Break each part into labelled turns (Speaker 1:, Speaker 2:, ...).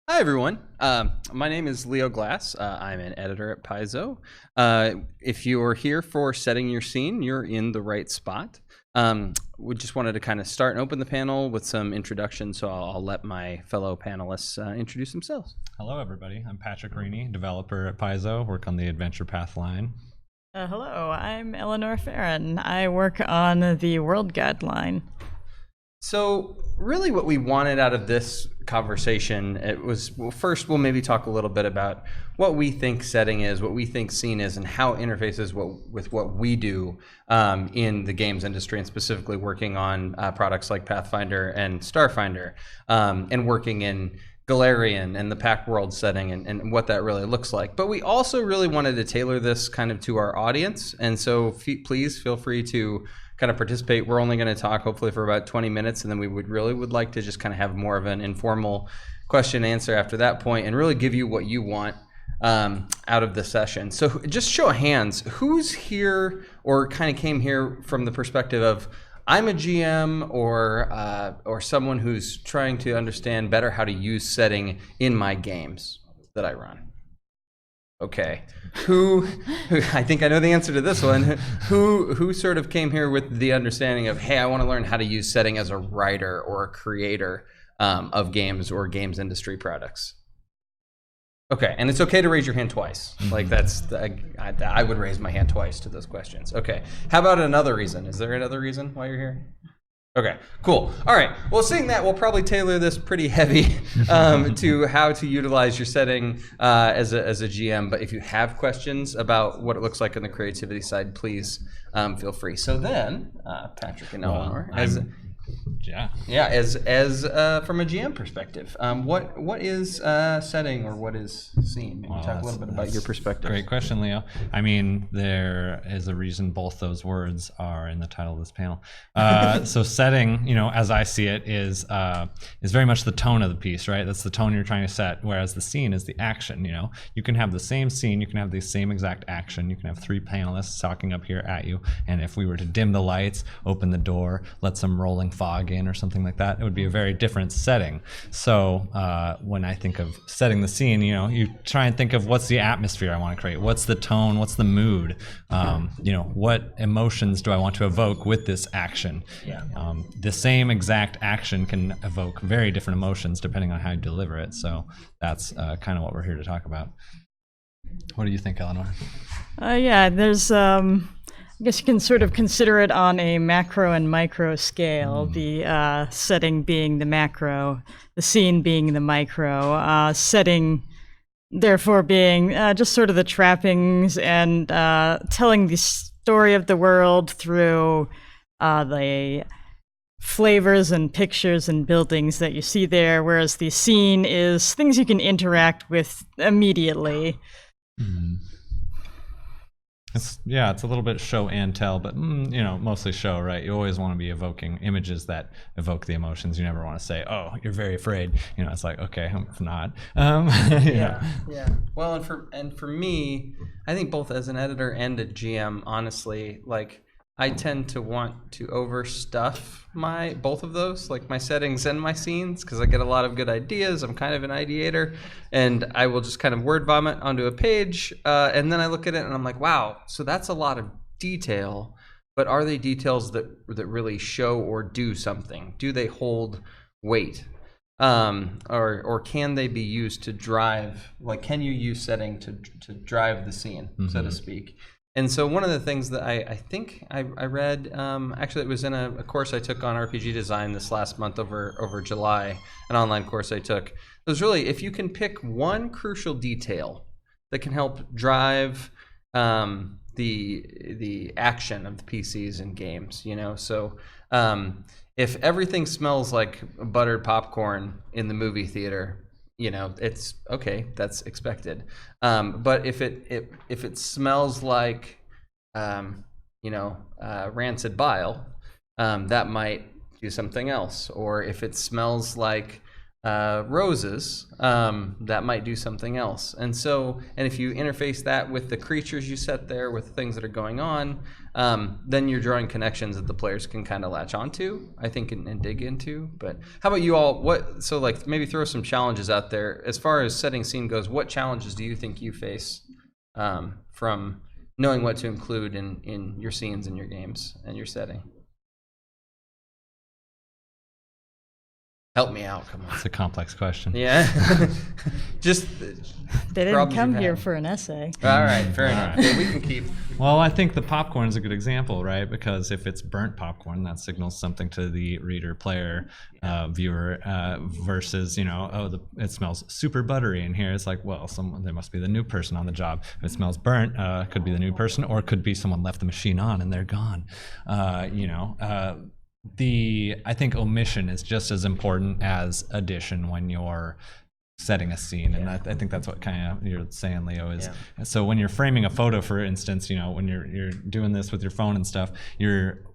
Speaker 1: Hi, everyone. My name is Leo Glass. I'm an editor at Paizo. If you're here for setting your scene, you're in the right spot. We just wanted to kind of start and open the panel with some introductions, so I'll let my fellow panelists introduce themselves.
Speaker 2: Hello, everybody. I'm Patrick Reaney, developer at Paizo, work on the Adventure Path line.
Speaker 3: Hello, I'm Eleanor Farron. I work on the World Guide line.
Speaker 1: So really what we wanted out of this conversation, it was, well, first we'll maybe talk a little bit about what we think setting is, what we think scene is, and how it interfaces with what we do in the games industry, and specifically working on products like Pathfinder and Starfinder, and working in Galarian and the Pack World setting and what that really looks like. But we also really wanted to tailor this kind of to our audience, and so please feel free to kind of participate. We're only going to talk hopefully for about 20 minutes, and then we would like to just kind of have more of an informal question and answer after that point and really give you what you want out of the session. So just show of hands, who's here or kind of came here from the perspective of I'm a GM or someone who's trying to understand better how to use setting in my games that I run. Okay, who I think I know the answer to this one. Who sort of came here with the understanding of, hey, I want to learn how to use setting as a writer or a creator of games or games industry products? Okay, and it's okay to raise your hand twice. Like I would raise my hand twice to those questions. Okay, how about another reason? Is there another reason why you're here? Okay, cool. All right. Well, seeing that, we'll probably tailor this pretty heavy to how to utilize your setting as a GM. But if you have questions about what it looks like on the creativity side, please feel free. So then, Patrick and Eleanor, as from a GM perspective, what is setting or what is scene? Maybe talk a little bit about your perspective.
Speaker 2: Great question, Leo. I mean, there is a reason both those words are in the title of this panel. So setting, as I see it, is very much the tone of the piece, right? That's the tone you're trying to set, whereas the scene is the action. You can have the same scene, you can have the same exact action, you can have three panelists talking up here at you, and if we were to dim the lights, open the door, let some rolling fog in or something like that, it would be a very different setting. So when I think of setting the scene, you try and think of what's the atmosphere I want to create, what's the tone, what's the mood, what emotions do I want to evoke with this action. The same exact action can evoke very different emotions depending on how you deliver it. So that's kind of what we're here to talk about. What do you think, Eleanor?
Speaker 3: There's I guess you can sort of consider it on a macro and micro scale, the setting being the macro, the scene being the micro, setting therefore being just sort of the trappings and telling the story of the world through the flavors and pictures and buildings that you see there, whereas the scene is things you can interact with immediately.
Speaker 2: It's a little bit show and tell, but mostly show, right? You always want to be evoking images that evoke the emotions. You never want to say, "Oh, you're very afraid." It's like, okay, I'm not.
Speaker 1: Yeah. Well, and for me, I think both as an editor and a GM, honestly, like I tend to want to overstuff both of those, like my settings and my scenes, because I get a lot of good ideas. I'm kind of an ideator, and I will just kind of word vomit onto a page, and then I look at it and I'm like, wow, so that's a lot of detail, but are they details that really show or do something? Do they hold weight? Or can they be used to drive, like can you use setting to drive the scene, so to speak? And so one of the things that I think I read, actually it was in a course I took on RPG design this last month over July, an online course I took. It was really, if you can pick one crucial detail that can help drive the action of the PCs and games, so if everything smells like buttered popcorn in the movie theater, it's okay, that's expected. But if it smells like rancid bile, that might do something else. Or if it smells like roses, that might do something else. And so, and if you interface that with the creatures you set there, with things that are going on, then you're drawing connections that the players can kind of latch onto, I think, and dig into. But how about you all? So like maybe throw some challenges out there as far as setting scene goes. What challenges do you think you face from knowing what to include in your scenes and your games and your setting? Help me out, come on.
Speaker 2: It's a complex question.
Speaker 1: Yeah. Just
Speaker 3: They didn't come here for an essay.
Speaker 1: All right, fair enough. Yeah, we can keep.
Speaker 2: Well, I think the popcorn is a good example, right? Because if it's burnt popcorn, that signals something to the reader, player, viewer, versus, you know, it smells super buttery in here. It's like, well, there must be the new person on the job. If it smells burnt, could be the new person, or it could be someone left the machine on and they're gone. I think omission is just as important as addition when you're setting a scene, and I think that's what kind of you're saying, Leo, is so when you're framing a photo, for instance, you know, when you're doing this with your phone and stuff,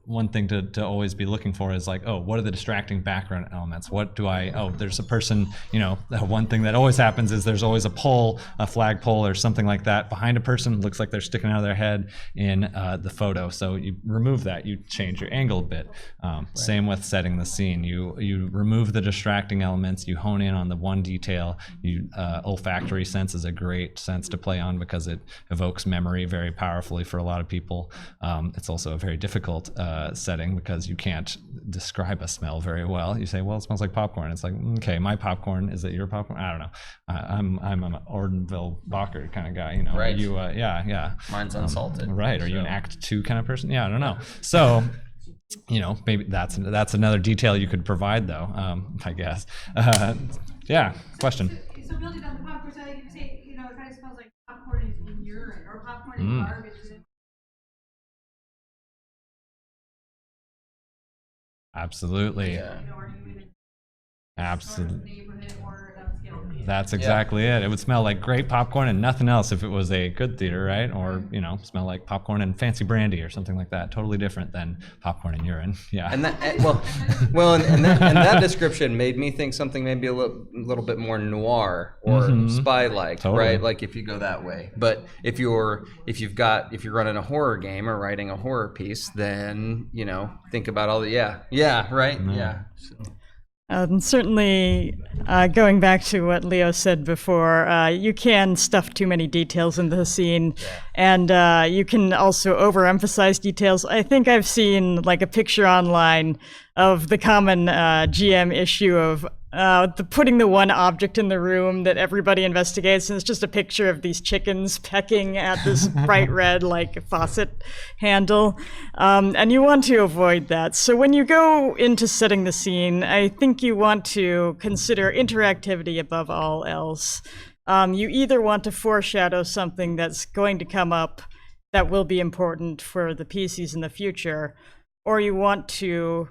Speaker 2: one thing to always be looking for is like, oh, what are the distracting background elements? There's a person, you know, one thing that always happens is there's always a flag pole or something like that behind a person, looks like they're sticking out of their head in the photo. So you remove that, you change your angle a bit. Same with setting the scene. You remove the distracting elements, you hone in on the one detail. Olfactory sense is a great sense to play on because it evokes memory very powerfully for a lot of people. It's also a very difficult setting because you can't describe a smell very well. You say, well, it smells like popcorn. It's like, okay, my popcorn, is it your popcorn? I don't know. I'm an Ordenville Bacher kind of guy, you know.
Speaker 1: Right.
Speaker 2: You, yeah.
Speaker 1: Mine's unsalted.
Speaker 2: Right. Are you an Act 2 kind of person? Yeah, I don't know. So, you know, maybe that's another detail you could provide, though, I guess. Yeah, question.
Speaker 4: So building on the popcorn, so you say, you know, it kind of smells like popcorn in urine or popcorn in garbage.
Speaker 2: Absolutely.
Speaker 1: Yeah.
Speaker 2: Absolutely. That's exactly it. It would smell like great popcorn and nothing else if it was a good theater, right? Or, you know, smell like popcorn and fancy brandy or something like that. Totally different than popcorn and urine. Yeah.
Speaker 1: And that, and that description made me think something maybe a little bit more noir or spy-like,
Speaker 2: Totally.
Speaker 1: right? Like if you go that way. But if you're running a horror game or writing a horror piece, then, you know, think about all the right. So.
Speaker 3: And certainly, going back to what Leo said before, you can stuff too many details into the scene, and you can also overemphasize details. I think I've seen like a picture online of the common GM issue of putting the one object in the room that everybody investigates, and it's just a picture of these chickens pecking at this bright red like faucet handle, and you want to avoid that. So when you go into setting the scene, I think you want to consider interactivity above all else. You either want to foreshadow something that's going to come up that will be important for the PCs in the future, or you want to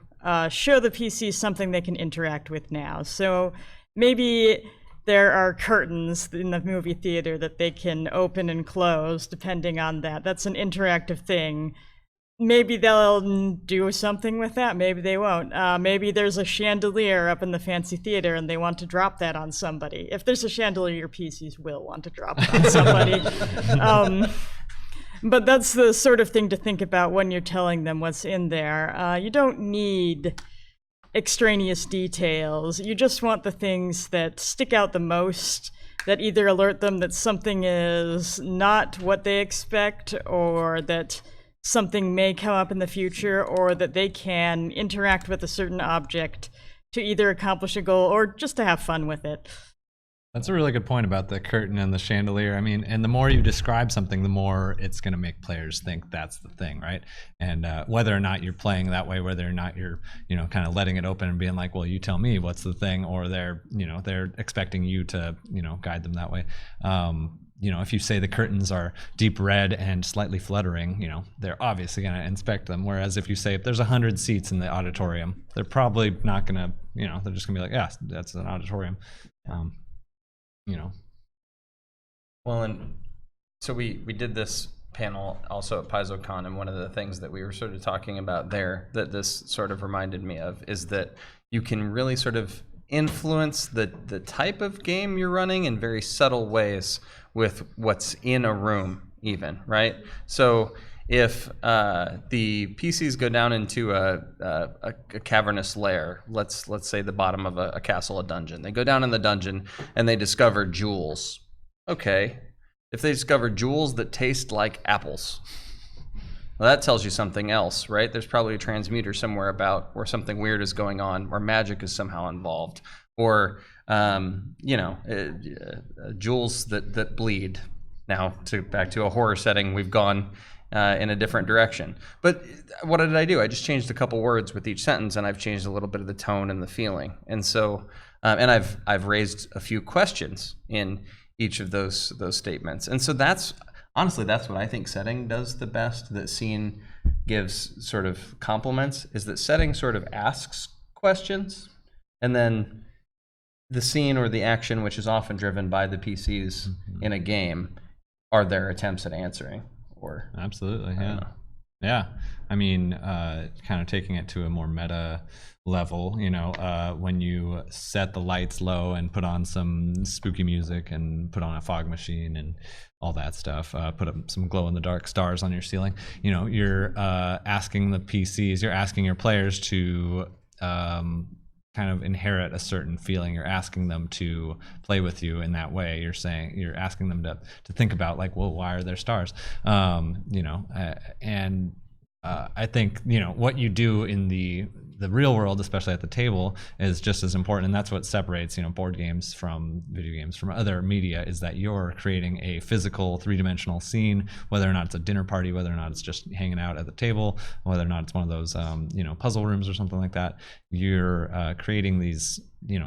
Speaker 3: show the PCs something they can interact with now. So maybe there are curtains in the movie theater that they can open and close depending on that. That's an interactive thing. Maybe they'll do something with that, maybe they won't. Maybe there's a chandelier up in the fancy theater and they want to drop that on somebody. If there's a chandelier, your PCs will want to drop it on somebody. But that's the sort of thing to think about when you're telling them what's in there. You don't need extraneous details. You just want the things that stick out the most, that either alert them that something is not what they expect, or that something may come up in the future, or that they can interact with a certain object to either accomplish a goal or just to have fun with it.
Speaker 2: That's a really good point about the curtain and the chandelier. I mean, and the more you describe something, the more it's going to make players think that's the thing, right? And whether or not you're playing that way, whether or not you're, you know, kind of letting it open and being like, well, you tell me what's the thing, or they're expecting you to, you know, guide them that way. You know, if you say the curtains are deep red and slightly fluttering, you know, they're obviously going to inspect them. Whereas if you say if there's 100 seats in the auditorium, they're probably not going to, you know, they're just going to be like, yeah, that's an auditorium. You know.
Speaker 1: Well, and so we did this panel also at PaizoCon, and one of the things that we were sort of talking about there that this sort of reminded me of is that you can really sort of influence the type of game you're running in very subtle ways with what's in a room even, right? So if the PCs go down into a cavernous lair, let's say the bottom of a castle, a dungeon. They go down in the dungeon and they discover jewels. Okay, if they discover jewels that taste like apples, well, that tells you something else, right? There's probably a transmuter somewhere about where something weird is going on, or magic is somehow involved, or jewels that bleed. Now, back to a horror setting, we've gone in a different direction. But what did I do? I just changed a couple words with each sentence, and I've changed a little bit of the tone and the feeling. And so, and I've raised a few questions in each of those statements. And so honestly, that's what I think setting does the best, that scene gives sort of compliments, is that setting sort of asks questions, and then the scene or the action, which is often driven by the PCs in a game, are their attempts at answering. Or
Speaker 2: absolutely, yeah. I mean, kind of taking it to a more meta level, when you set the lights low and put on some spooky music and put on a fog machine and all that stuff, put up some glow-in-the-dark stars on your ceiling, you're asking the PCs, you're asking your players to kind of inherit a certain feeling. You're asking them to play with you in that way. You're asking them to think about, like, well, why are there stars? I think what you do in the real world, especially at the table, is just as important, and that's what separates board games from video games from other media, is that you're creating a physical three-dimensional scene, whether or not it's a dinner party, whether or not it's just hanging out at the table, whether or not it's one of those puzzle rooms or something like that. You're creating these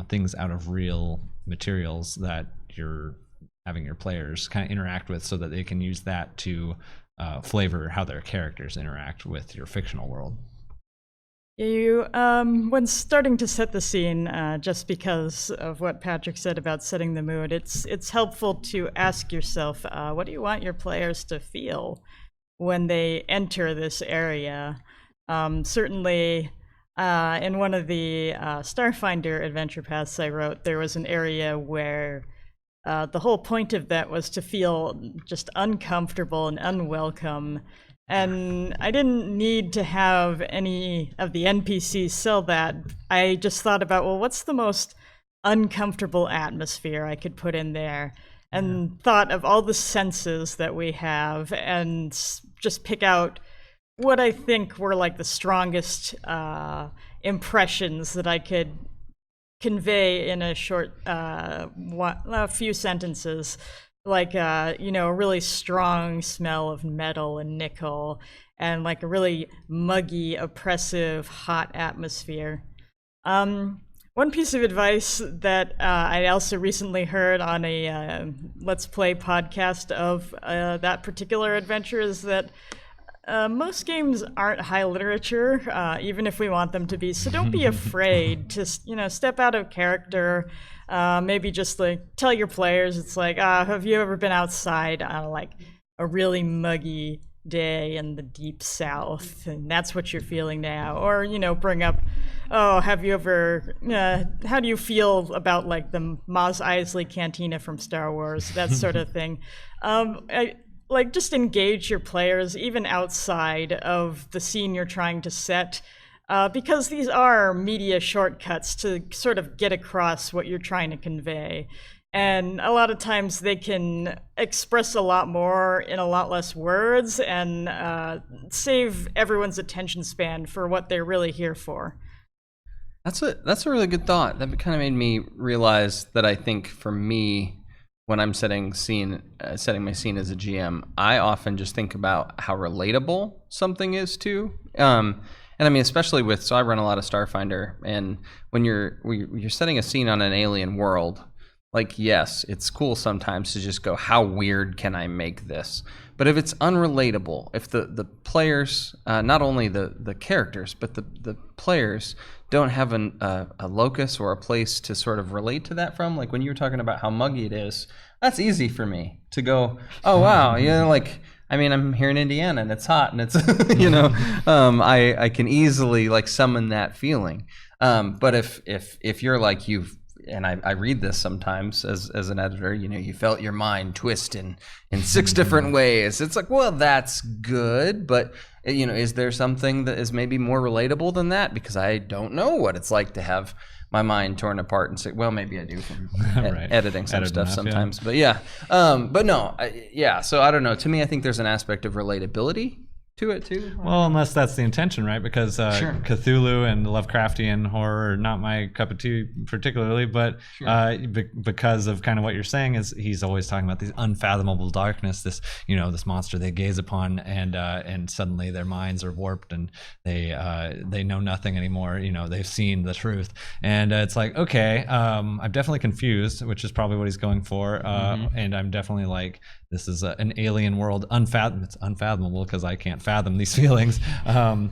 Speaker 2: things out of real materials that you're having your players kind of interact with, so that they can use that to flavor how their characters interact with your fictional world.
Speaker 3: You, when starting to set the scene, just because of what Patrick said about setting the mood, it's helpful to ask yourself, what do you want your players to feel when they enter this area? Certainly, in one of the Starfinder adventure paths I wrote, there was an area where the whole point of that was to feel just uncomfortable and unwelcome. And I didn't need to have any of the NPCs sell that. I just thought about, well, what's the most uncomfortable atmosphere I could put in there? And thought of all the senses that we have and just pick out what I think were like the strongest impressions that I could convey in a short a few sentences, like a really strong smell of metal and nickel, and like a really muggy, oppressive, hot atmosphere. One piece of advice that I also recently heard on a Let's Play podcast of that particular adventure is that most games aren't high literature, even if we want them to be. So don't be afraid to, step out of character. Maybe just like tell your players, it's like, have you ever been outside on like a really muggy day in the deep south, and that's what you're feeling now? Or bring up, have you ever? How do you feel about like the Mos Eisley Cantina from Star Wars? That sort of thing. Like, just engage your players even outside of the scene you're trying to set, because these are media shortcuts to sort of get across what you're trying to convey. And a lot of times they can express a lot more in a lot less words, and save everyone's attention span for what they're really here for.
Speaker 1: That's a really good thought. That kind of made me realize that I think for me, when I'm setting my scene as a GM, I often just think about how relatable something is to. And I mean, especially so I run a lot of Starfinder, and when you're setting a scene on an alien world, like, yes, it's cool sometimes to just go, how weird can I make this? But if it's unrelatable, if the players, not only the characters, but the players don't have a locus or a place to sort of relate to that from, like when you were talking about how muggy it is, that's easy for me to go, oh, wow, like, I mean, I'm here in Indiana and it's hot and it's, I can easily like summon that feeling. But if you're like and I read this sometimes as an editor, you felt your mind twist in 6 different ways. It's like, well, that's good, but is there something that is maybe more relatable than that? Because I don't know what it's like to have my mind torn apart and say, well, maybe I do from editing some stuff sometimes. Yeah. But no, so I don't know. To me, I think there's an aspect of relatability to it too.
Speaker 2: Well, unless that's the intention, right? Because Cthulhu and Lovecraftian horror are not my cup of tea particularly, but because of kind of what you're saying is he's always talking about this unfathomable darkness, this this monster they gaze upon, and suddenly their minds are warped and they know nothing anymore. They've seen the truth, and it's like, okay, I'm definitely confused, which is probably what he's going for, and I'm definitely like, this is an alien world, it's unfathomable because I can't fathom these feelings.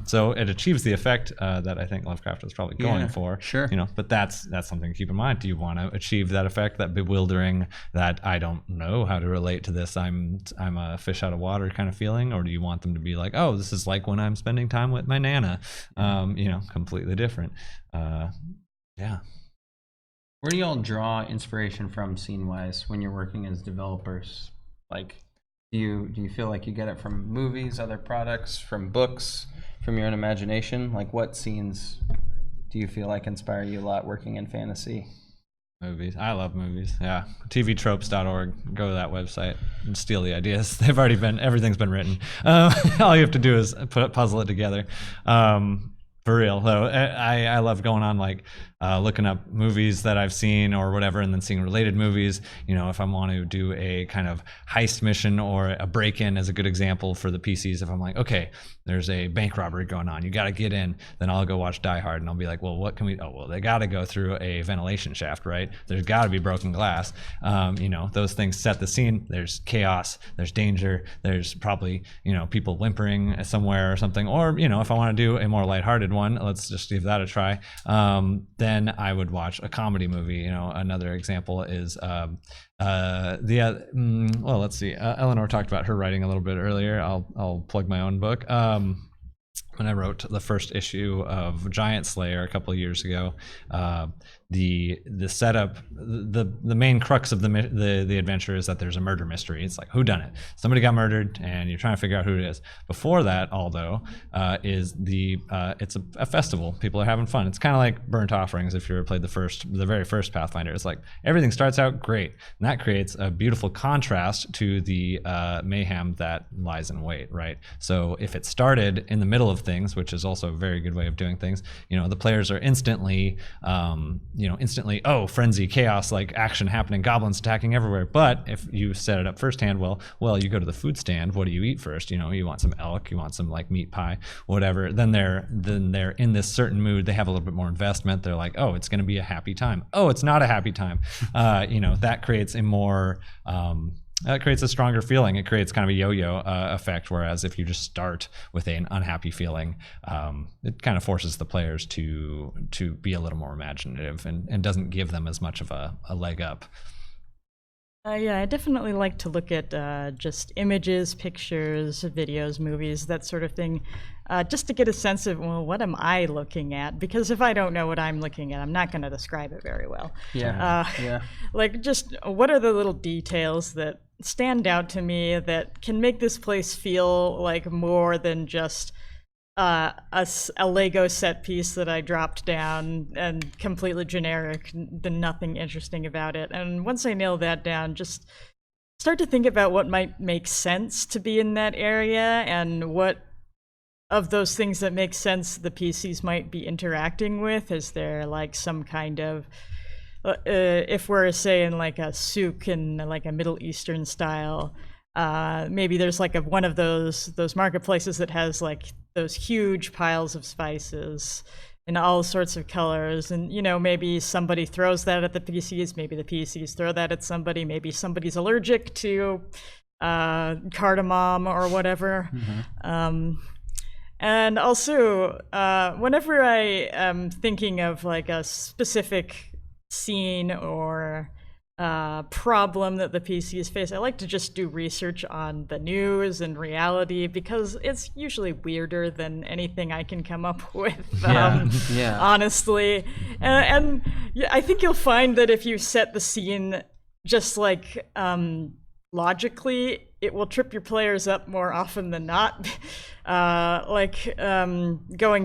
Speaker 2: So it achieves the effect that I think Lovecraft was probably going for.
Speaker 1: Sure.
Speaker 2: But that's something to keep in mind. Do you want to achieve that effect, that bewildering, that I don't know how to relate to this, I'm a fish out of water kind of feeling, or do you want them to be like, oh, this is like when I'm spending time with my Nana? Completely different. Yeah.
Speaker 1: Where do y'all draw inspiration from scene-wise when you're working as developers? Like, do you feel like you get it from movies, other products, from books, from your own imagination? Like, what scenes do you feel like inspire you a lot working in fantasy?
Speaker 2: Movies. I love movies. Yeah. tvtropes.org. Go to that website and steal the ideas. Everything's been written. All you have to do is puzzle it together. For real, though, I love going on like looking up movies that I've seen or whatever, and then seeing related movies. If I want to do a kind of heist mission or a break-in as a good example for the PCs, if I'm like, okay, there's a bank robbery going on, you got to get in, then I'll go watch Die Hard, and I'll be like, well, what can we? Oh, well, they got to go through a ventilation shaft, right? There's got to be broken glass. Those things set the scene. There's chaos. There's danger. There's probably people whimpering somewhere or something. Or if I want to do a more lighthearted one, let's just give that a try. Then I would watch a comedy movie. Another example is let's see. Eleanor talked about her writing a little bit earlier. I'll plug my own book. When I wrote the first issue of Giant Slayer a couple of years ago, the setup, the main crux of the adventure is that there's a murder mystery. It's like, who done it? Somebody got murdered, and you're trying to figure out who it is. Before that, although, is it's a festival. People are having fun. It's kind of like Burnt Offerings. If you ever played the very first Pathfinder, it's like everything starts out great, and that creates a beautiful contrast to the mayhem that lies in wait. Right. So if it started in the middle of things, which is also a very good way of doing things, the players are instantly, oh, frenzy, chaos, like action happening, goblins attacking everywhere. But if you set it up firsthand, well, you go to the food stand. What do you eat first? You want some elk, you want some like meat pie, whatever. Then they're in this certain mood. They have a little bit more investment. They're like, oh, it's going to be a happy time. Oh, it's not a happy time. That creates a more that creates a stronger feeling. It creates kind of a yo-yo effect, whereas if you just start with an unhappy feeling, it kind of forces the players to be a little more imaginative and doesn't give them as much of a leg up.
Speaker 3: I definitely like to look at just images, pictures, videos, movies, that sort of thing, just to get a sense of, well, what am I looking at? Because if I don't know what I'm looking at, I'm not going to describe it very well. Like, just what are the little details that stand out to me that can make this place feel like more than just a Lego set piece that I dropped down and completely generic, nothing interesting about it. And once I nail that down, just start to think about what might make sense to be in that area and what of those things that make sense the PCs might be interacting with. Is there like some kind of if we're saying like a souk in like a Middle Eastern style, maybe there's like one of those marketplaces that has like those huge piles of spices in all sorts of colors, and maybe somebody throws that at the PCs, maybe the PCs throw that at somebody, maybe somebody's allergic to cardamom or whatever. And also, whenever I am thinking of like a specific scene or problem that the PCs face. I like to just do research on the news and reality because it's usually weirder than anything I can come up with.
Speaker 1: Yeah.
Speaker 3: Honestly, and yeah, I think you'll find that if you set the scene just like logically, it will trip your players up more often than not. Going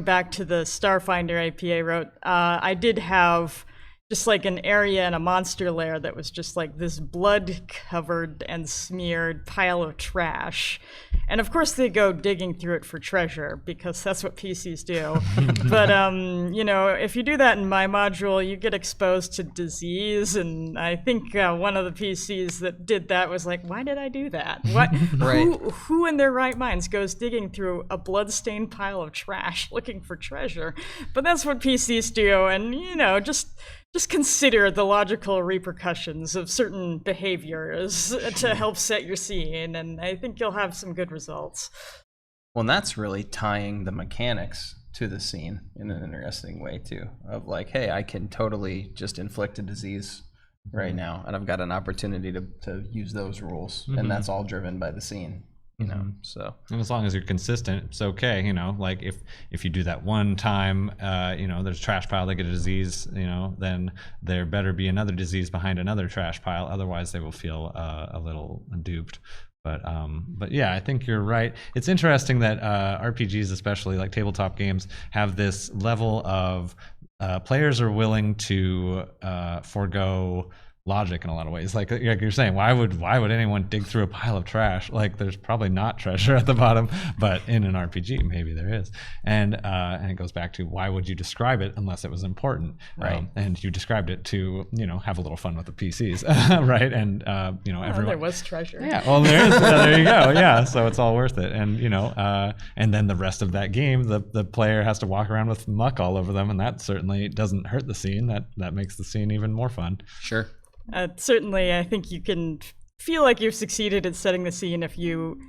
Speaker 3: back to the Starfinder AP I wrote, I did have just like an area in a monster lair that was just like this blood-covered and smeared pile of trash. And of course they go digging through it for treasure, because that's what PCs do. But, if you do that in my module, you get exposed to disease. And I think one of the PCs that did that was like, why did I do that? What?
Speaker 1: Right.
Speaker 3: Who in their right minds goes digging through a blood-stained pile of trash looking for treasure? But that's what PCs do. And, just consider the logical repercussions of certain behaviors to help set your scene, and I think you'll have some good results.
Speaker 1: Well, and that's really tying the mechanics to the scene in an interesting way too, of like, hey, I can totally just inflict a disease right now, and I've got an opportunity to use those rules, and that's all driven by the scene. So,
Speaker 2: and as long as you're consistent, it's okay. Like if you do that one time, there's a trash pile, they get a disease, then there better be another disease behind another trash pile. Otherwise, they will feel a little duped. But yeah, I think you're right. It's interesting that RPGs, especially like tabletop games, have this level of players are willing to forego logic in a lot of ways. Like you're saying, why would anyone dig through a pile of trash? Like there's probably not treasure at the bottom, but in an RPG maybe there is. And it goes back to, why would you describe it unless it was important?
Speaker 1: Right.
Speaker 2: And you described it to have a little fun with the PCs, right? And everyone.
Speaker 3: There was treasure.
Speaker 2: Yeah. Well, there is. There you go. Yeah. So it's all worth it. And and then the rest of that game, the player has to walk around with muck all over them, and that certainly doesn't hurt the scene. That makes the scene even more fun.
Speaker 1: Sure.
Speaker 3: Certainly, I think you can feel like you've succeeded at setting the scene if you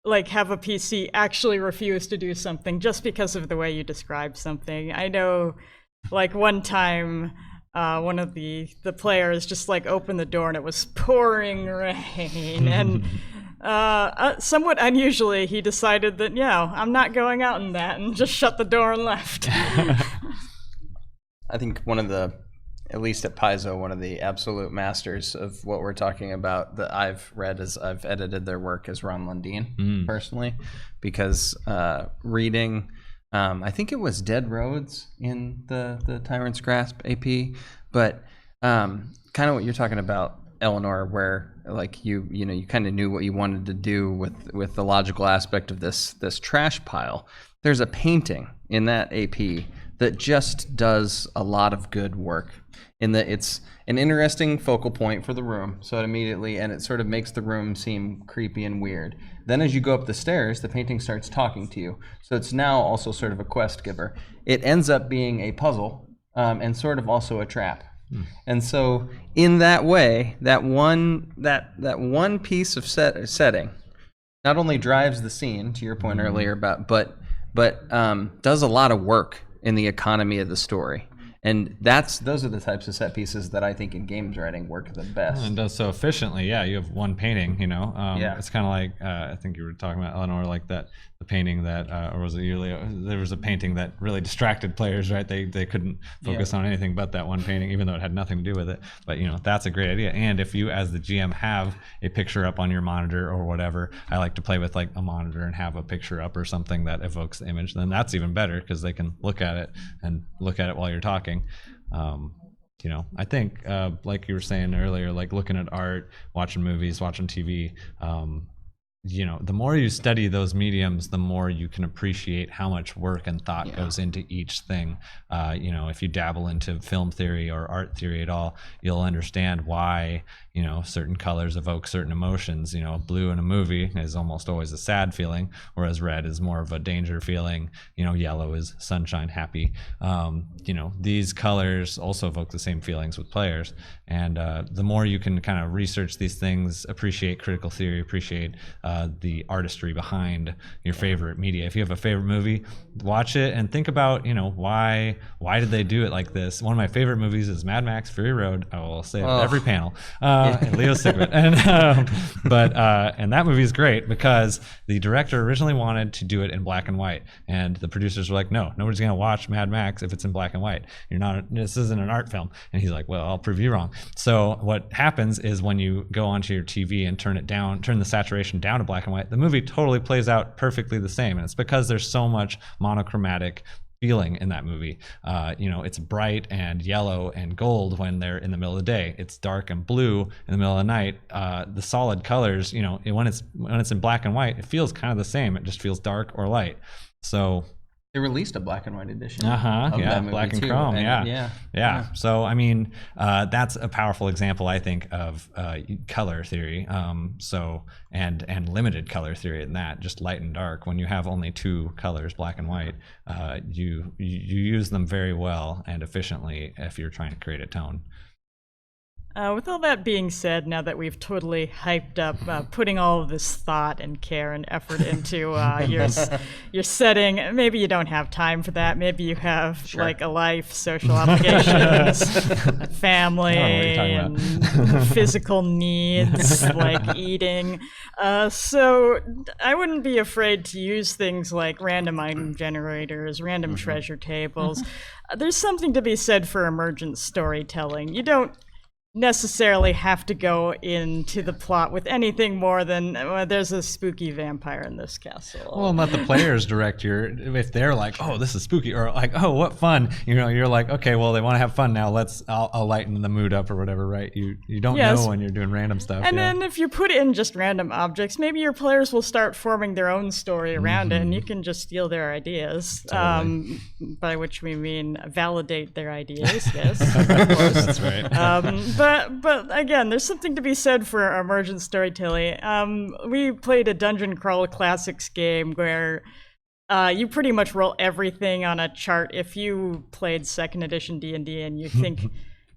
Speaker 3: have a PC actually refuse to do something just because of the way you describe something. I know, one time, one of the players just opened the door and it was pouring rain, and somewhat unusually, he decided that I'm not going out in that, and just shut the door and left.
Speaker 1: I think at least at Paizo, one of the absolute masters of what we're talking about that I've read as I've edited their work is Ron Lundeen, personally, because reading, I think it was Dead Roads in the Tyrant's Grasp AP, but kind of what you're talking about, Eleanor, where you kind of knew what you wanted to do with the logical aspect of this trash pile. There's a painting in that AP that just does a lot of good work in that it's an interesting focal point for the room, so it sort of makes the room seem creepy and weird. Then as you go up the stairs, the painting starts talking to you, so it's now also sort of a quest giver. It ends up being a puzzle and sort of also a trap. And so in that way, that one piece of setting not only drives the scene, to your point earlier about, but does a lot of work in the economy of the story. And those are the types of set pieces that I think in games writing work the best.
Speaker 2: And does so efficiently. Yeah, you have one painting. It's kind of like I think you were talking about, Eleanor, like the painting that, or was it Yulia? There was a painting that really distracted players, right? They couldn't focus on anything but that one painting, even though it had nothing to do with it. But that's a great idea. And if you, as the GM, have a picture up on your monitor or whatever, I like to play with a monitor and have a picture up or something that evokes the image. Then that's even better because they can look at it while you're talking. I think like you were saying earlier, looking at art, watching movies, watching TV, the more you study those mediums, the more you can appreciate how much work and thought goes into each thing. If you dabble into film theory or art theory at all, you'll understand why certain colors evoke certain emotions. Blue in a movie is almost always a sad feeling, whereas red is more of a danger feeling. Yellow is sunshine, happy. These colors also evoke the same feelings with players. And the more you can kind of research these things, appreciate critical theory, appreciate the artistry behind your favorite media. If you have a favorite movie, watch it and think about, why did they do it like this? One of my favorite movies is Mad Max Fury Road. I will say it at every panel. And Leo Sigmund. And that movie is great because the director originally wanted to do it in black and white, and the producers were like, no, nobody's going to watch Mad Max if it's in black and white. This isn't an art film. And he's like, well, I'll prove you wrong. So what happens is when you go onto your TV and turn the saturation down to black and white, the movie totally plays out perfectly the same. And it's because there's so much monochromatic feeling in that movie. It's bright and yellow and gold when they're in the middle of the day. It's dark and blue in the middle of the night. The solid colors, when it's in black and white, it feels kind of the same. It just feels dark or light. So
Speaker 1: they released a black and white edition.
Speaker 2: Black and chrome. Yeah. So that's a powerful example, I think, of color theory. And limited color theory in that, just light and dark. When you have only two colors, black and white, you use them very well and efficiently if you're trying to create a tone.
Speaker 3: With all that being said, now that we've totally hyped up putting all of this thought and care and effort into your setting, maybe you don't have time for that. Maybe you have like a life, social obligations, a family, and physical needs like eating. So I wouldn't be afraid to use things like random item generators, random treasure tables. There's something to be said for emergent storytelling. You don't necessarily have to go into the plot with anything more than there's a spooky vampire in this castle.
Speaker 2: Well, and let the players direct if they're like, oh, this is spooky, or like, oh, what fun, you're like, okay, well, they want to have fun now, I'll lighten the mood up or whatever, right? You don't know when you're doing random stuff.
Speaker 3: And then if you put in just random objects, maybe your players will start forming their own story around it, and you can just steal their ideas,
Speaker 2: totally.
Speaker 3: By which we mean validate their ideas, yes. Of course.
Speaker 2: That's right.
Speaker 3: But again, there's something to be said for emergent storytelling. We played a Dungeon Crawl Classics game where you pretty much roll everything on a chart. If you played Second Edition D&D and you think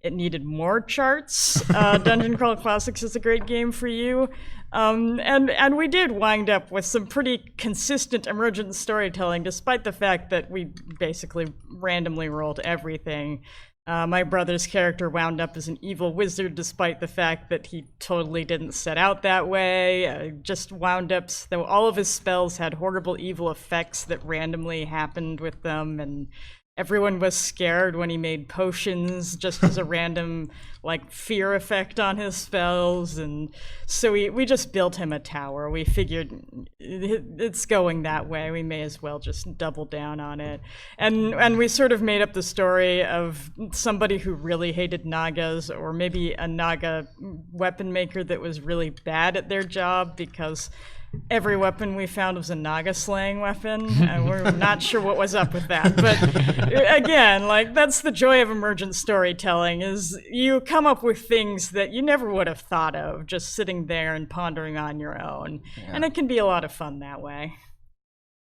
Speaker 3: it needed more charts, Dungeon Crawl Classics is a great game for you. And we did wind up with some pretty consistent emergent storytelling, despite the fact that we basically randomly rolled everything. My brother's character wound up as an evil wizard, despite the fact that he totally didn't set out that way. Just wound up, though all of his spells had horrible evil effects that randomly happened with them, and everyone was scared when he made potions just as a random fear effect on his spells. And so we just built him a tower. We figured it's going that way, we may as well just double down on it. And we sort of made up the story of somebody who really hated Nagas, or maybe a Naga weapon maker that was really bad at their job, because every weapon we found was a Naga slaying weapon, and we're not sure what was up with that. But again, that's the joy of emergent storytelling, is you come up with things that you never would have thought of just sitting there and pondering on your own. Yeah. And it can be a lot of fun that way.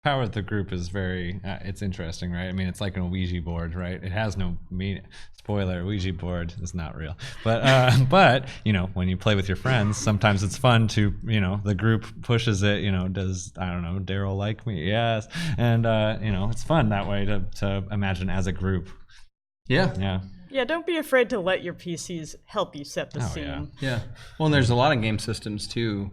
Speaker 2: Power of the group is very, it's interesting, right? I mean, it's like an Ouija board, right? It has no meaning. Spoiler, Ouija board is not real. But when you play with your friends, sometimes it's fun to, the group pushes it, does, I don't know, Daryl like me? Yes. And, it's fun that way to imagine as a group.
Speaker 1: Yeah.
Speaker 2: Yeah.
Speaker 3: Yeah, don't be afraid to let your PCs help you set the scene.
Speaker 1: Yeah. Well, and there's a lot of game systems, too.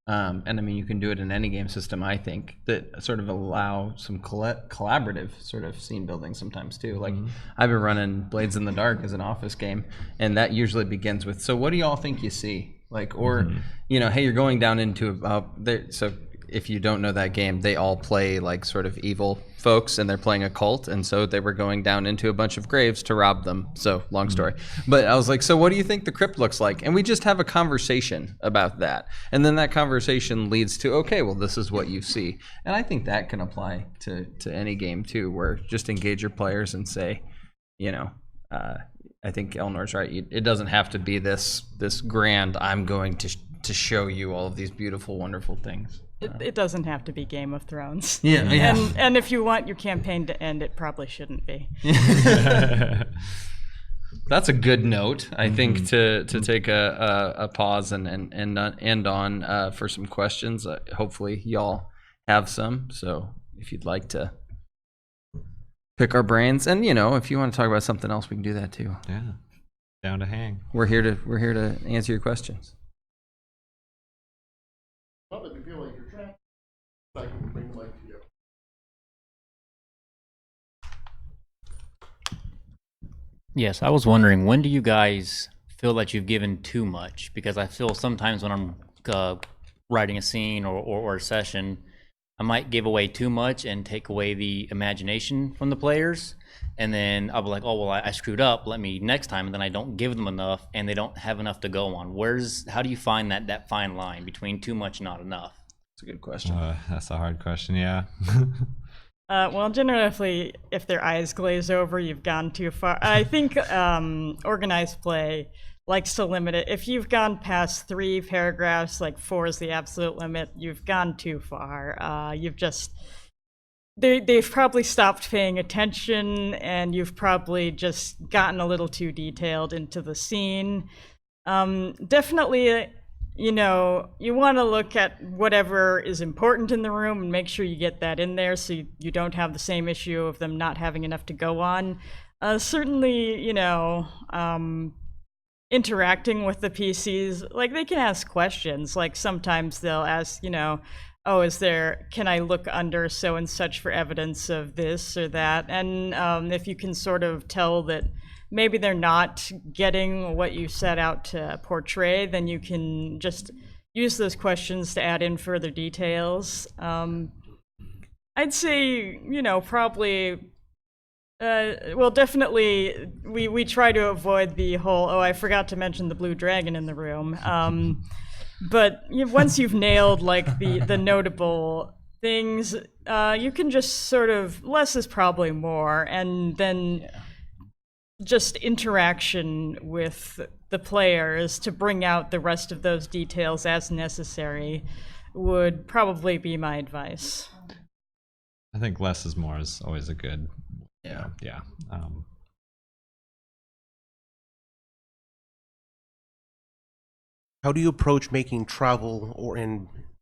Speaker 1: And I mean, you can do it in any game system, I think, that sort of allow some collaborative sort of scene building sometimes too. Like I've been running Blades in the Dark as an office game, and that usually begins with, so what do y'all think you see? Or, hey, you're going down into, so if you don't know that game, they all play sort of evil folks, and they're playing a cult, and so they were going down into a bunch of graves to rob them. So long story. But I was like, so what do you think the crypt looks like? And we just have a conversation about that. And then that conversation leads to, okay, well, this is what you see. And I think that can apply to any game too, where just engage your players and say, I think Eleanor's right. It doesn't have to be this grand, I'm going to show you all of these beautiful, wonderful things.
Speaker 3: It doesn't have to be Game of Thrones.
Speaker 1: Yeah.
Speaker 3: And if you want your campaign to end, it probably shouldn't be.
Speaker 1: that's a good note, I think, to take a pause and end on for some questions. Hopefully, y'all have some. So if you'd like to pick our brains, and if you want to talk about something else, we can do that too.
Speaker 2: Yeah, down to hang.
Speaker 1: We're here to answer your questions.
Speaker 5: Well, if you feel like you're trapped, I can bring the mic to you.
Speaker 6: Yes, I was wondering, when do you guys feel that you've given too much? Because I feel sometimes when I'm writing a scene or a session, I might give away too much and take away the imagination from the players. And then I'll be like, oh, well, I screwed up. Let me next time. And then I don't give them enough and they don't have enough to go on. How do you find that fine line between too much and not enough?
Speaker 1: That's a good question.
Speaker 2: That's a hard question, yeah.
Speaker 3: Well, generally, if their eyes glaze over, you've gone too far. I think organized play likes to limit it. If you've gone past 3 paragraphs, like 4 is the absolute limit, you've gone too far. They've probably stopped paying attention, and you've probably just gotten a little too detailed into the scene. Definitely, you want to look at whatever is important in the room and make sure you get that in there so you don't have the same issue of them not having enough to go on. Certainly, interacting with the PCs, like they can ask questions. Like sometimes they'll ask, oh, can I look under so and such for evidence of this or that? And if you can sort of tell that maybe they're not getting what you set out to portray, then you can just use those questions to add in further details. I'd say, probably, definitely we try to avoid the whole, oh, I forgot to mention the blue dragon in the room. But once you've nailed like the notable things, you can just sort of, less is probably more, and then just interaction with the players to bring out the rest of those details as necessary would probably be my advice.
Speaker 2: I think less is more is always a good. Yeah.
Speaker 5: How do you approach making travel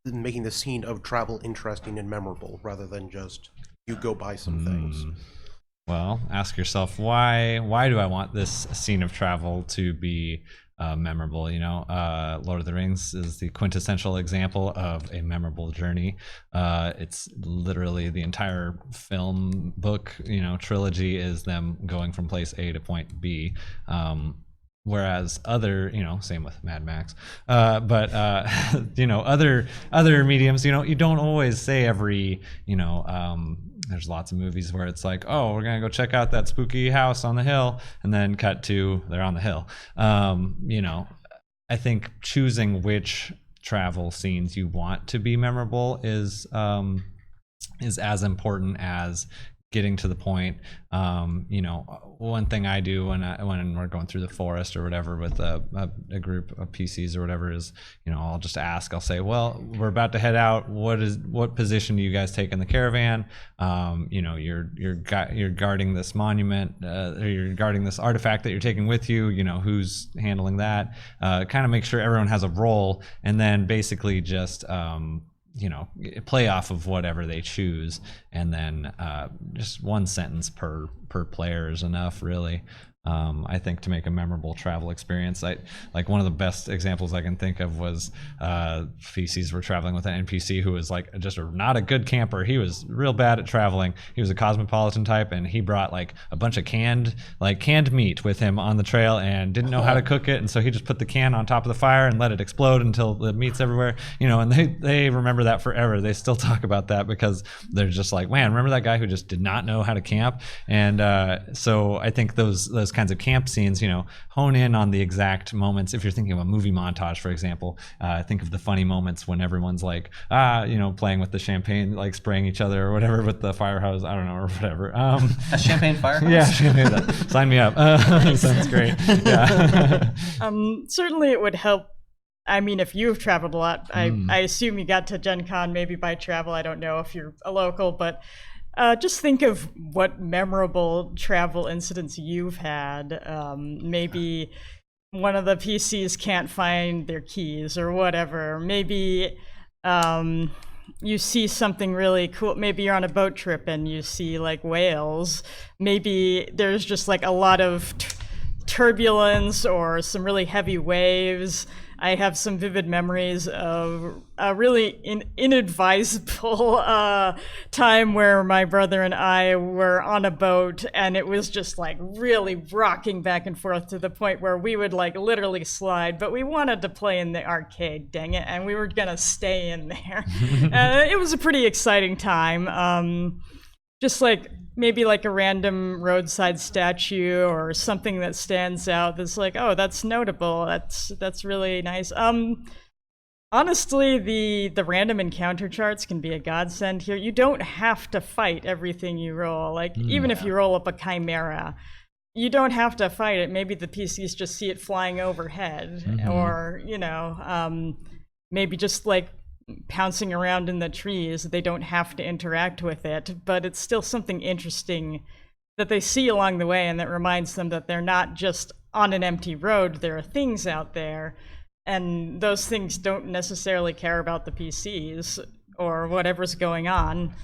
Speaker 5: making the scene of travel interesting and memorable rather than just you go buy some things?
Speaker 2: Well, ask yourself, why do I want this scene of travel to be memorable? Lord of the Rings is the quintessential example of a memorable journey. It's literally the entire film book, trilogy is them going from place A to point B. Whereas other, same with Mad Max, but other mediums, you don't always say every, there's lots of movies where it's like, oh, we're gonna go check out that spooky house on the hill, and then cut to they're on the hill. I think choosing which travel scenes you want to be memorable is as important as getting to the point. One thing I do when we're going through the forest or whatever with a group of PCs or whatever is, I'll just ask. I'll say, well, we're about to head out. What position do you guys take in the caravan? You're guarding this monument, or you're guarding this artifact that you're taking with you. Who's handling that? Kind of make sure everyone has a role, and then basically just play off of whatever they choose, and then just one sentence per player is enough, really. I think to make a memorable travel experience. Like one of the best examples I can think of was Feces were traveling with an NPC who was like just not a good camper. He was real bad at traveling. He was a cosmopolitan type, and he brought like a bunch of canned meat with him on the trail and didn't know how to cook it, and so he just put the can on top of the fire and let it explode until the meat's everywhere. And they remember that forever. They still talk about that because they're just like, man, remember that guy who just did not know how to camp? And so I think those kinds of camp scenes, hone in on the exact moments. If you're thinking of a movie montage, for example, think of the funny moments when everyone's like, playing with the champagne, like spraying each other or whatever with the fire hose, I don't know, or whatever.
Speaker 1: A champagne fire hose?
Speaker 2: Yeah, champagne. Sign me up. Sounds great. Yeah.
Speaker 3: Certainly it would help. I mean, if you've traveled a lot, I assume you got to Gen Con maybe by travel. I don't know if you're a local, but just think of what memorable travel incidents you've had. Maybe one of the PCs can't find their keys or whatever. Maybe you see something really cool. Maybe you're on a boat trip and you see like whales. Maybe there's just like a lot of turbulence or some really heavy waves. I have some vivid memories of a really inadvisable time where my brother and I were on a boat, and it was just like really rocking back and forth to the point where we would like literally slide, but we wanted to play in the arcade, dang it, and we were gonna stay in there. It was a pretty exciting time. Just like maybe like a random roadside statue or something that stands out that's like, oh, that's notable. That's really nice. Honestly, the random encounter charts can be a godsend here. You don't have to fight everything you roll. Like even if you roll up a chimera, you don't have to fight it. Maybe the PCs just see it flying overhead, or maybe just like pouncing around in the trees. They don't have to interact with it, but it's still something interesting that they see along the way, and that reminds them that they're not just on an empty road. There are things out there, and those things don't necessarily care about the PCs or whatever's going on,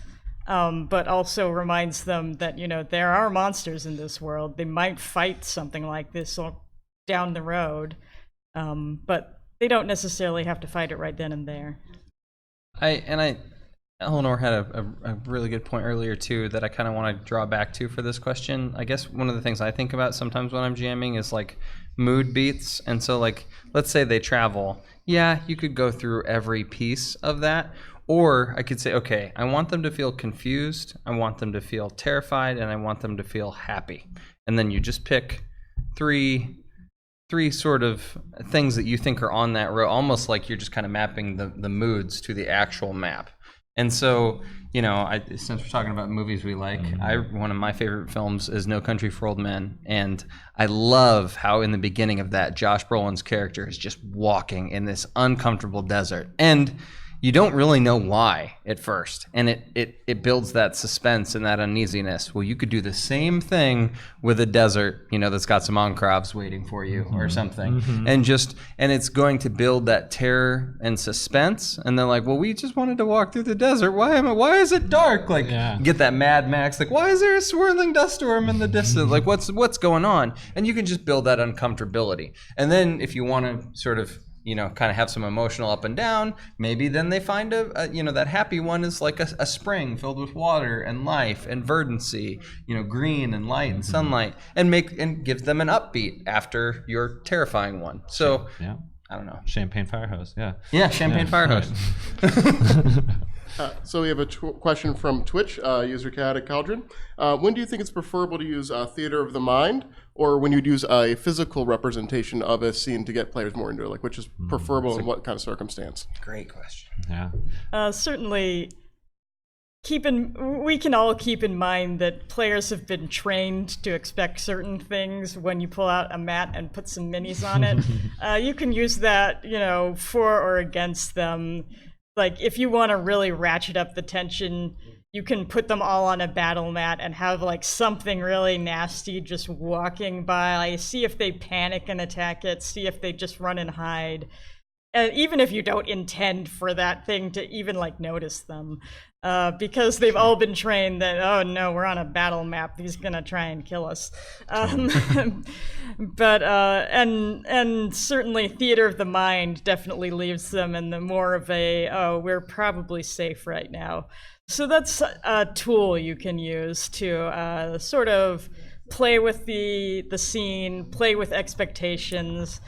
Speaker 3: but also reminds them that, you know, there are monsters in this world. They might fight something like this down the road, but they don't necessarily have to fight it right then and there.
Speaker 1: Eleanor had a really good point earlier too that I kind of want to draw back to for this question. I guess one of the things I think about sometimes when I'm GMing is like mood beats. And so like, let's say they travel. Yeah, you could go through every piece of that. Or I could say, okay, I want them to feel confused, I want them to feel terrified, and I want them to feel happy. And then you just pick three sort of things that you think are on that row, almost like you're just kind of mapping the moods to the actual map. And so, you know, since we're talking about movies we like, one of my favorite films is No Country for Old Men, and I love how in the beginning of that, Josh Brolin's character is just walking in this uncomfortable desert, and you don't really know why at first, and it builds that suspense and that uneasiness. Well, you could do the same thing with a desert, you know, that's got some enclaves waiting for you or something, and it's going to build that terror and suspense. And they're like, well, we just wanted to walk through the desert. Why is it dark? Like, get that Mad Max. Like, why is there a swirling dust storm in the distance? Like, what's going on? And you can just build that uncomfortability. And then if you want to sort of, you know, kind of have some emotional up and down, maybe then they find you know, that happy one is like a spring filled with water and life and verdancy, you know, green and light and sunlight, and give them an upbeat after your terrifying one. So I don't know.
Speaker 2: Champagne fire hose,
Speaker 1: champagne fire hose.
Speaker 7: So we have a question from Twitch, user Chaotic Cauldron. When do you think it's preferable to use theater of the mind, or when you'd use a physical representation of a scene to get players more into it? Like, which is preferable in what kind of circumstance?
Speaker 1: Great question.
Speaker 3: Certainly, we can all keep in mind that players have been trained to expect certain things when you pull out a mat and put some minis on it. You can use that, you know, for or against them. Like, if you want to really ratchet up the tension, you can put them all on a battle mat and have like something really nasty just walking by. See if they panic and attack it. See if they just run and hide. And even if you don't intend for that thing to even like notice them, because they've all been trained that, oh no, we're on a battle map, he's gonna try and kill us. But and certainly theater of the mind definitely leaves them in the more of a, oh, we're probably safe right now. So that's a tool you can use to sort of play with the scene, play with expectations.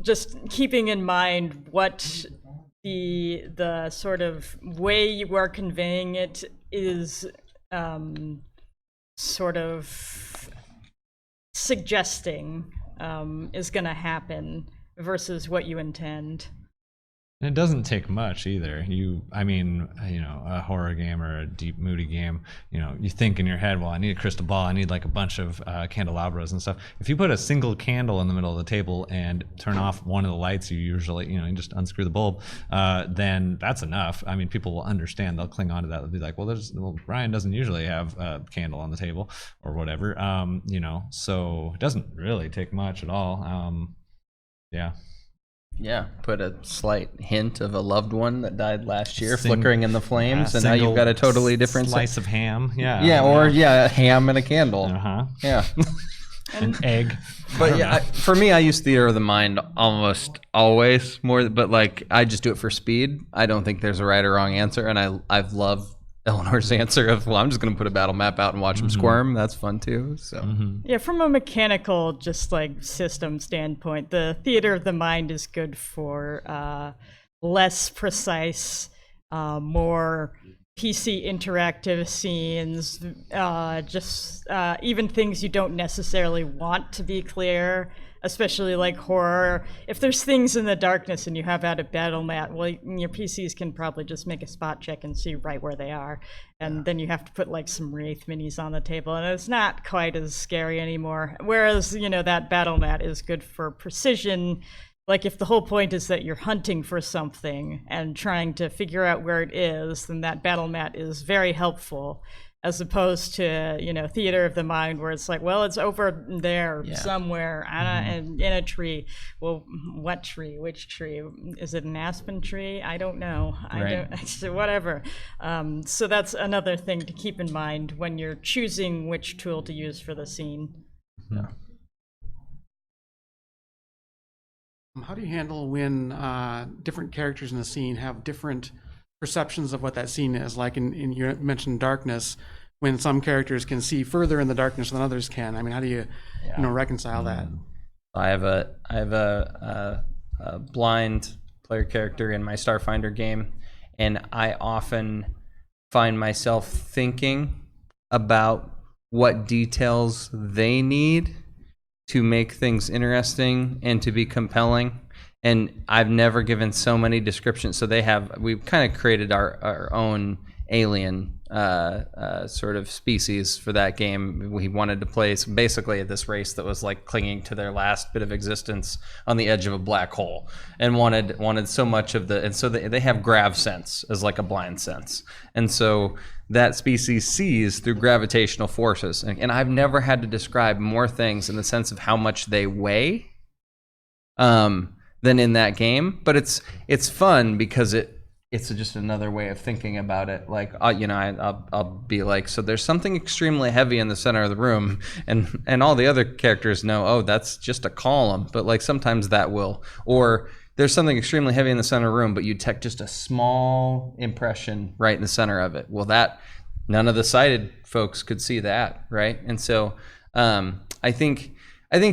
Speaker 3: Just keeping in mind what the sort of way you are conveying it is sort of suggesting is going to happen versus what you intend.
Speaker 2: And it doesn't take much either. I mean, a horror game or a deep, moody game, you think in your head, well, I need a crystal ball, I need like a bunch of candelabras and stuff. If you put a single candle in the middle of the table and turn off one of the lights, you usually, you just unscrew the bulb, then that's enough. I mean, people will understand. They'll cling on to that. They'll be like, well, Brian doesn't usually have a candle on the table or whatever, so it doesn't really take much at all. Yeah.
Speaker 1: Yeah, put a slight hint of a loved one that died last year
Speaker 2: Sing-
Speaker 1: flickering in the flames, and now
Speaker 2: single
Speaker 1: you've got a totally different
Speaker 2: slice of ham. Yeah.
Speaker 1: Yeah, or a ham and a candle.
Speaker 2: Uh-huh.
Speaker 1: Yeah.
Speaker 2: An egg.
Speaker 1: But yeah, for me, I use theater of the mind almost always more. But like, I just do it for speed. I don't think there's a right or wrong answer, and I've loved Eleanor's answer of, well, I'm just going to put a battle map out and watch them squirm. That's fun too. So
Speaker 3: Yeah, from a mechanical, just like system standpoint, the theater of the mind is good for less precise, more PC interactive scenes, even things you don't necessarily want to be clear, especially like horror. If there's things in the darkness and you have out a battle mat, well, your PCs can probably just make a spot check and see right where they are. And then you have to put like some Wraith minis on the table, and it's not quite as scary anymore. Whereas, that battle mat is good for precision. Like if the whole point is that you're hunting for something and trying to figure out where it is, then that battle mat is very helpful, as opposed to, theater of the mind, where it's like, well, it's over there somewhere and in a tree. Well, what tree? Which tree? Is it an aspen tree? I don't know. Whatever. So that's another thing to keep in mind when you're choosing which tool to use for the scene.
Speaker 1: yeah.
Speaker 8: How do you handle when different characters in the scene have different perceptions of what that scene is? Like in you mentioned darkness, when some characters can see further in the darkness than others can. I mean, how do you, reconcile that?
Speaker 1: I have a blind player character in my Starfinder game, and I often find myself thinking about what details they need to make things interesting and to be compelling. And I've never given so many descriptions. So we've kind of created our own alien sort of species for that game. We wanted to play basically this race that was like clinging to their last bit of existence on the edge of a black hole, and wanted so much of and so they have grav sense as like a blind sense, and so that species sees through gravitational forces. And I've never had to describe more things in the sense of how much they weigh than in that game. But it's fun because it's just another way of thinking about it. Like, I'll be like, so there's something extremely heavy in the center of the room, and all the other characters know, oh, that's just a column. But like sometimes that will, or there's something extremely heavy in the center of the room, but you take just a small impression right in the center of it. Well, that none of the sighted folks could see that, right? And so I think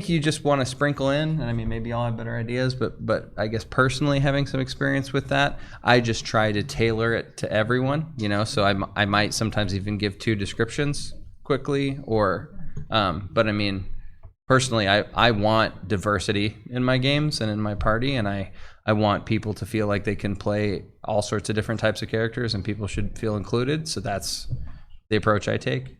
Speaker 1: you just want to sprinkle in, and I mean, maybe I'll have better ideas, but I guess personally having some experience with that, I just try to tailor it to everyone, so I might sometimes even give 2 descriptions quickly, or, but I mean, personally, I want diversity in my games and in my party, and I want people to feel like they can play all sorts of different types of characters, and people should feel included, so that's the approach I take.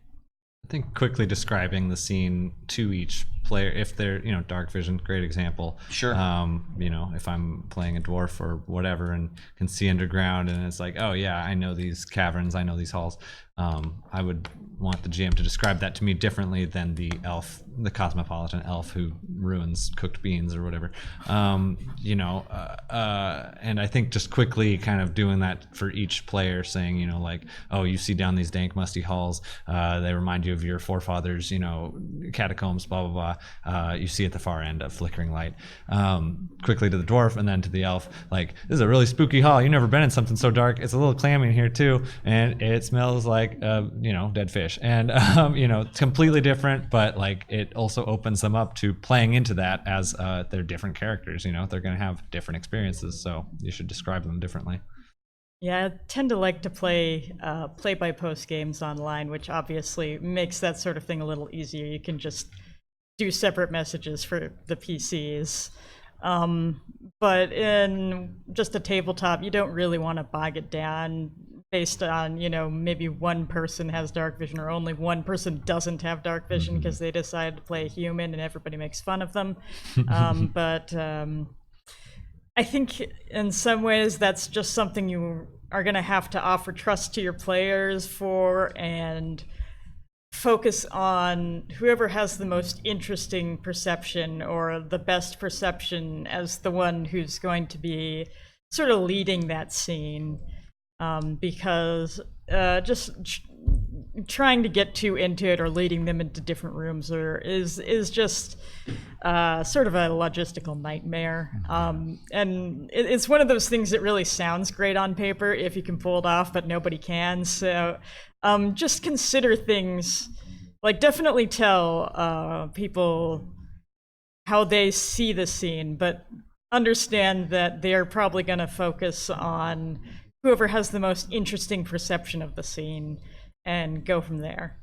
Speaker 2: I think quickly describing the scene to each player, if they're, dark vision, great example.
Speaker 1: Sure.
Speaker 2: If I'm playing a dwarf or whatever and can see underground, and it's like, oh yeah, I know these caverns, I know these halls. I would want the GM to describe that to me differently than the elf, the cosmopolitan elf who ruins cooked beans or whatever. And I think just quickly kind of doing that for each player, saying, like, oh, you see down these dank, musty halls, they remind you of your forefathers, catacombs, blah, blah, blah. You see at the far end a flickering light. Quickly to the dwarf, and then to the elf, like, this is a really spooky hall. You've never been in something so dark. It's a little clammy in here too, and it smells like dead fish, and completely different, but like it also opens them up to playing into that as they're different characters. They're going to have different experiences, so you should describe them differently.
Speaker 3: Yeah, I tend to like to play play-by-post games online, which obviously makes that sort of thing a little easier. You can just do separate messages for the PCs. But in just a tabletop, you don't really want to bog it down based on, maybe one person has dark vision or only one person doesn't have dark vision because they decided to play a human and everybody makes fun of them. But I think in some ways that's just something you are going to have to offer trust to your players for and focus on whoever has the most interesting perception or the best perception as the one who's going to be sort of leading that scene, because trying to get too into it or leading them into different rooms is just sort of a logistical nightmare. And it's one of those things that really sounds great on paper if you can pull it off, but nobody can. So just consider things, like definitely tell people how they see the scene, but understand that they're probably going to focus on whoever has the most interesting perception of the scene and go from there.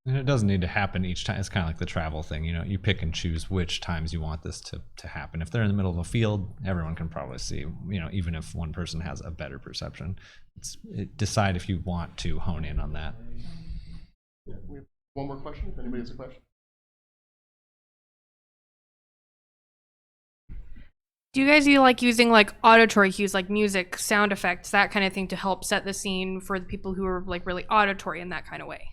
Speaker 2: And it doesn't need to happen each time. It's kind of like the travel thing, you pick and choose which times you want this to happen. If they're in the middle of a field, everyone can probably see, even if one person has a better perception. Decide if you want to hone in on that.
Speaker 7: Yeah, we have one more question, if anybody has a question.
Speaker 9: Do you guys like using like auditory cues, like music, sound effects, that kind of thing to help set the scene for the people who are like really auditory in that kind of way?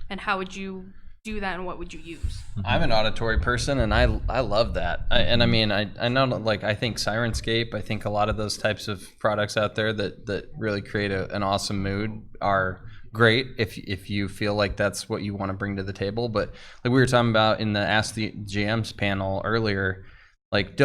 Speaker 9: And how would you do that, and what would you use?
Speaker 1: I'm an auditory person, and I love that. I know, like, I think Sirenscape, I think a lot of those types of products out there that really create an awesome mood are great if you feel like that's what you want to bring to the table. But like we were talking about in the Ask the GMs panel earlier, like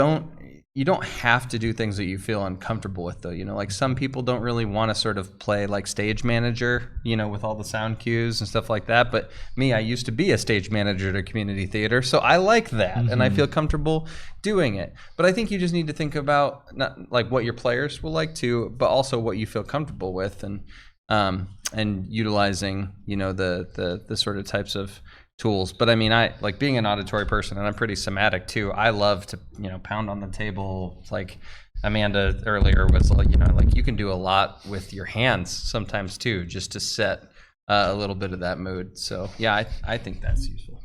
Speaker 1: you don't have to do things that you feel uncomfortable with, though. Like some people don't really want to sort of play like stage manager, with all the sound cues and stuff like that. But me, I used to be a stage manager at a community theater, so I like that, and I feel comfortable doing it. But I think you just need to think about not like what your players will like to, but also what you feel comfortable with, and utilizing, the sort of types of tools. But I like being an auditory person, and I'm pretty somatic too. I love to, pound on the table. Like Amanda earlier was like, like you can do a lot with your hands sometimes too, just to set a little bit of that mood. So yeah, I think that's useful.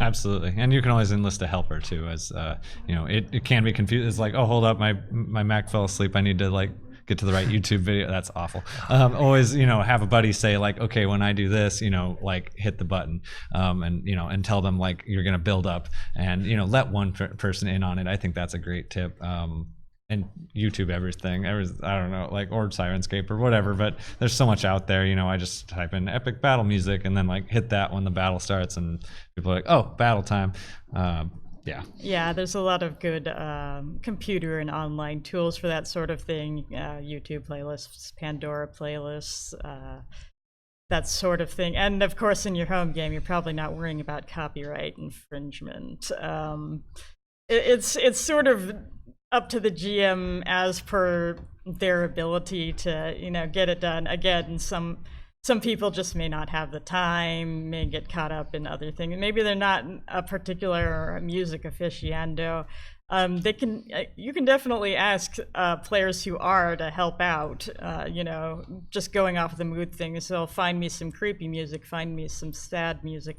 Speaker 2: Absolutely. And you can always enlist a helper too, as it can be confused. It's like, oh, hold up, my Mac fell asleep, I need to get to the right YouTube video. That's awful. Always, have a buddy say like, okay, when I do this, hit the button, and tell them like you're going to build up, and, let one person in on it. I think that's a great tip. And YouTube everything, I don't know, like, or Sirenscape or whatever, but there's so much out there. I just type in epic battle music and then like hit that when the battle starts, and people are like, oh, battle time. Yeah,
Speaker 3: there's a lot of good computer and online tools for that sort of thing. YouTube playlists, Pandora playlists, that sort of thing. And of course, in your home game, you're probably not worrying about copyright infringement. It's sort of up to the GM as per their ability to, get it done. Again, some people just may not have the time, may get caught up in other things. Maybe they're not a particular music aficionado. You can definitely ask players who are to help out, just going off the mood thing. So find me some creepy music, find me some sad music,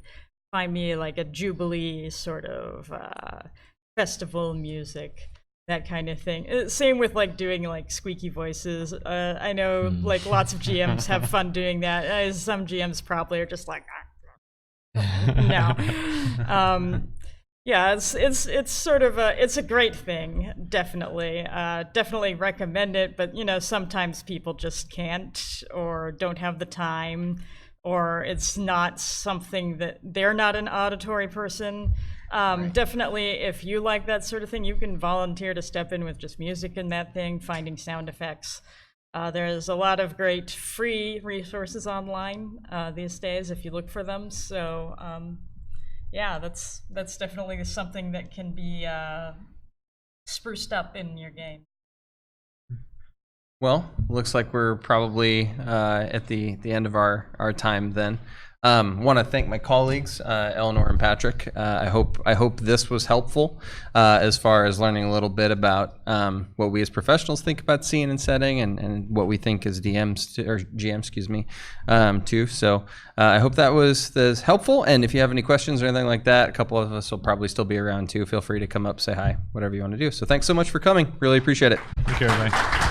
Speaker 3: find me like a Jubilee sort of festival music. That kind of thing. Same with like doing like squeaky voices. I know like lots of GMs have fun doing that. Some GMs probably are just like, no. Yeah, it's sort of it's a great thing. Definitely recommend it. But sometimes people just can't or don't have the time, or it's not something that they're not an auditory person. Definitely, if you like that sort of thing, you can volunteer to step in with just music in that thing, finding sound effects. There's a lot of great free resources online these days if you look for them. So yeah, that's definitely something that can be spruced up in your game.
Speaker 1: Well, looks like we're probably at the end of our time then. Want to thank my colleagues, Eleanor and Patrick. I hope this was helpful as far as learning a little bit about what we as professionals think about scene and setting, and what we think as DMs or GMs, excuse me, too. So I hope that was helpful. And if you have any questions or anything like that, a couple of us will probably still be around too. Feel free to come up, say hi, whatever you want to do. So thanks so much for coming. Really appreciate it.
Speaker 2: Take care, everybody.